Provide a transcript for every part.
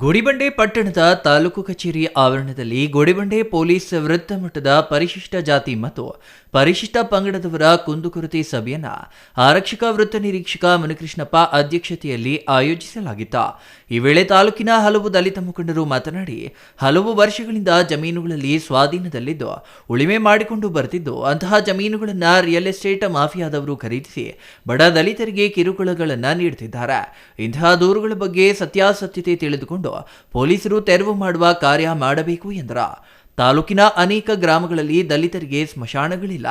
ಗುಡಿಬಂಡೆ ಪಟ್ಟಣದ ತಾಲೂಕು ಕಚೇರಿ ಆವರಣದಲ್ಲಿ ಗುಡಿಬಂಡೆ ಪೊಲೀಸ್ ವೃತ್ತ ಮಟ್ಟದ ಪರಿಶಿಷ್ಟ ಜಾತಿ ಮತ್ತು ಪರಿಶಿಷ್ಟ ಪಂಗಡದವರ ಕುಂದುಕೊರತೆ ಸಭೆಯನ್ನ ಆರಕ್ಷಕ ವೃತ್ತ ನಿರೀಕ್ಷಕ ಮುನಿಕೃಷ್ಣಪ್ಪ ಅಧ್ಯಕ್ಷತೆಯಲ್ಲಿ ಆಯೋಜಿಸಲಾಗಿತ್ತು. ಈ ವೇಳೆ ತಾಲೂಕಿನ ಹಲವು ದಲಿತ ಮುಖಂಡರು ಮಾತನಾಡಿ, ಹಲವು ವರ್ಷಗಳಿಂದ ಜಮೀನುಗಳಲ್ಲಿ ಸ್ವಾಧೀನದಲ್ಲಿದ್ದು ಉಳಿಮೆ ಮಾಡಿಕೊಂಡು ಬರ್ತಿದ್ದು ಅಂತಹ ಜಮೀನುಗಳನ್ನು ರಿಯಲ್ ಎಸ್ಟೇಟ್ ಮಾಫಿಯಾದವರು ಖರೀದಿಸಿ ಬಡ ದಲಿತರಿಗೆ ಕಿರುಕುಳಗಳನ್ನು ನೀಡುತ್ತಿದ್ದಾರೆ. ಇಂತಹ ದೂರುಗಳ ಬಗ್ಗೆ ಸತ್ಯಾಸತ್ಯತೆ ತಿಳಿದುಕೊಂಡು ಪೊಲೀಸರು ತೆರವು ಮಾಡುವ ಕಾರ್ಯ ಮಾಡಬೇಕು ಎಂದರು. ತಾಲೂಕಿನ ಅನೇಕ ಗ್ರಾಮಗಳಲ್ಲಿ ದಲಿತರಿಗೆ ಸ್ಮಶಾನಗಳಿಲ್ಲ.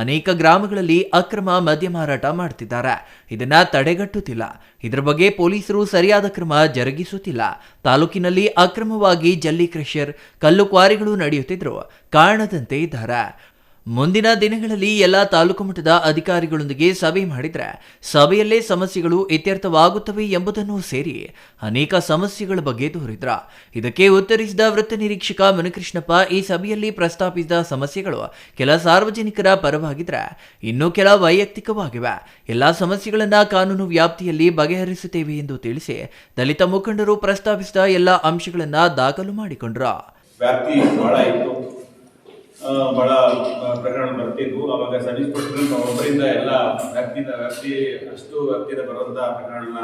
ಅನೇಕ ಗ್ರಾಮಗಳಲ್ಲಿ ಅಕ್ರಮ ಮದ್ಯ ಮಾರಾಟ ಮಾಡುತ್ತಿದ್ದಾರೆ. ಇದನ್ನ ತಡೆಗಟ್ಟುತ್ತಿಲ್ಲ. ಇದರ ಬಗ್ಗೆ ಪೊಲೀಸರು ಸರಿಯಾದ ಕ್ರಮ ಜರುಗಿಸುತ್ತಿಲ್ಲ. ತಾಲೂಕಿನಲ್ಲಿ ಅಕ್ರಮವಾಗಿ ಜಲ್ಲಿ ಕ್ರಷರ್, ಕಲ್ಲು ಕ್ವಾರಿಗಳು ನಡೆಯುತ್ತಿದ್ದರೂ ಕಾಣದಂತೆ ಇದ್ದಾರೆ. ಮುಂದಿನ ದಿನಗಳಲ್ಲಿ ಎಲ್ಲ ತಾಲೂಕು ಮಟ್ಟದ ಅಧಿಕಾರಿಗಳೊಂದಿಗೆ ಸಭೆ ಮಾಡಿದರೆ ಸಭೆಯಲ್ಲೇ ಸಮಸ್ಯೆಗಳು ಇತ್ಯರ್ಥವಾಗುತ್ತವೆ ಎಂಬುದನ್ನು ಸೇರಿ ಅನೇಕ ಸಮಸ್ಯೆಗಳ ಬಗ್ಗೆ ದೂರಿದ್ರು. ಇದಕ್ಕೆ ಉತ್ತರಿಸಿದ ವೃತ್ತ ನಿರೀಕ್ಷಕ ಮುನಿಕೃಷ್ಣಪ್ಪ, ಈ ಸಭೆಯಲ್ಲಿ ಪ್ರಸ್ತಾಪಿಸಿದ ಸಮಸ್ಯೆಗಳು ಕೆಲ ಸಾರ್ವಜನಿಕರ ಪರವಾಗಿದ್ರೆ ಇನ್ನೂ ಕೆಲ ವೈಯಕ್ತಿಕವಾಗಿವೆ. ಎಲ್ಲ ಸಮಸ್ಯೆಗಳನ್ನು ಕಾನೂನು ವ್ಯಾಪ್ತಿಯಲ್ಲಿ ಬಗೆಹರಿಸುತ್ತೇವೆ ಎಂದು ತಿಳಿಸಿ ದಲಿತ ಮುಖಂಡರು ಪ್ರಸ್ತಾಪಿಸಿದ ಎಲ್ಲ ಅಂಶಗಳನ್ನು ದಾಖಲು ಮಾಡಿಕೊಂಡ್ರು. ಬಹಳ ಪ್ರಕರಣ ಬರ್ತಿದ್ವು. ಅವಾಗ ಸಬ್ ಇನ್ಸ್ಪೆಕ್ಟರ್ ಒಬ್ಬರಿಂದ ಎಲ್ಲ ವ್ಯಾಪ್ತಿ ಅಷ್ಟು ವ್ಯಾಪ್ತಿಯಿಂದ ಬರುವಂತಹ ಪ್ರಕರಣನ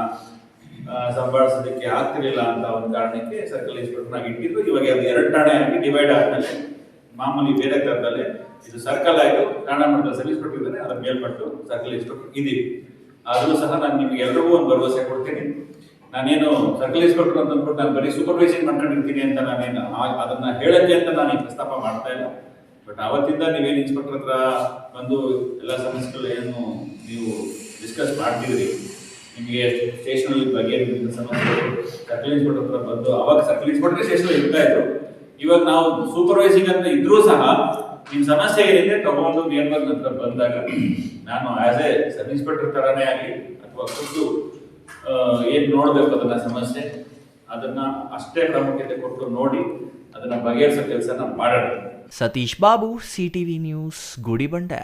ಸಂಭಾಳಿಸೋದಕ್ಕೆ ಆಗ್ತಿರಲಿಲ್ಲ ಅಂತ ಒಂದು ಕಾರಣಕ್ಕೆ ಸರ್ಕಲ್ ಇನ್ಸ್ಪೆಕ್ಟರ್ನಾಗಿ ಇಟ್ಟಿದ್ರು. ಇವಾಗ ಅದು 2 ಠಾಣೆ ಆಗಿ ಡಿವೈಡ್ ಆದ್ಮೇಲೆ ಮಾಮೂಲಿ ಬೇರೆ ತರದಲ್ಲಿ ಇದು ಸರ್ಕಲ್ ಆಯಿತು. ಠಾಣಾ ಮಟ್ಟದ ಸಬ್ ಇನ್ಸ್ಪೆಕ್ಟರ್ ಇದ್ದಾರೆ, ಅದರ ಮೇಲ್ಪಟ್ಟು ಸರ್ಕಲ್ ಇನ್ಸ್ಪೆಕ್ಟರ್ ಇದೀವಿ. ಆದರೂ ಸಹ ನಾನು ನಿಮ್ಗೆ ಎಲ್ರಿಗೂ ಒಂದು ಭರವಸೆ ಕೊಡ್ತೀನಿ. ನಾನೇನು ಸರ್ಕಲ್ ಇನ್ಸ್ಪೆಕ್ಟರ್ ಅಂತ ಅಂದ್ಬಿಟ್ಟು ನಾನು ಬರೀ ಸೂಪರ್ವೈಸಿಂಗ್ ಮಾಡ್ಕೊಂಡಿರ್ತೀನಿ ಅಂತ ನಾನೇನು ಅದನ್ನ ಹೇಳಕ್ಕೆ ಅಂತ ನಾನು ಈ ಪ್ರಸ್ತಾಪ ಮಾಡ್ತಾ ಇಲ್ಲ. ಬಟ್ ಅವತ್ತಿಂದ ನೀವೇನು ಇನ್ಸ್ಪೆಕ್ಟರ್ ಹತ್ರ ಬಂದು ಎಲ್ಲ ಸಮಸ್ಯೆಗಳು ಏನು ನೀವು ಡಿಸ್ಕಸ್ ಮಾಡ್ತಿದ್ರಿ, ನಿಮಗೆ ಸ್ಟೇಷನಲ್ಲಿ ಬಗೆಹರಿದ ಸಮಸ್ಯೆಗಳು ಸರ್ಕಲ್ ಇನ್ಸ್ಪೆಕ್ಟರ್ ಹತ್ರ ಬಂದು, ಅವಾಗ ಸರ್ಕಲ್ ಇನ್ಸ್ಪೆಕ್ಟರ್ ಸ್ಟೇಷನ್ ಇರ್ತಾ ಇದ್ರು. ಇವಾಗ ನಾವು ಸೂಪರ್ವೈಸಿಂಗ್ ಅಂತ ಇದ್ರೂ ಸಹ ನಿಮ್ಮ ಸಮಸ್ಯೆ ಏನಿದೆ ತಗೊಂಡು ನೇರ್ವಾಗಿ ಹತ್ರ ಬಂದಾಗ ನಾನು ಆಸ್ ಎ ಸಬ್ ಇನ್ಸ್ಪೆಕ್ಟರ್ ತರಾನೇ ಆಗಲಿ ಅಥವಾ ಖುದ್ದು ಏನ್ ನೋಡ್ಬೇಕು ಅದನ್ನ ಸಮಸ್ಯೆ, ಅದನ್ನ ಅಷ್ಟೇ ಪ್ರಾಮುಖ್ಯತೆ ಕೊಟ್ಟು ನೋಡಿ ಅದನ್ನ ಬಗೆಹರಿಸೋ ಕೆಲಸನ ಮಾಡೋಣ. Satish Babu, CTV news, Gudibande.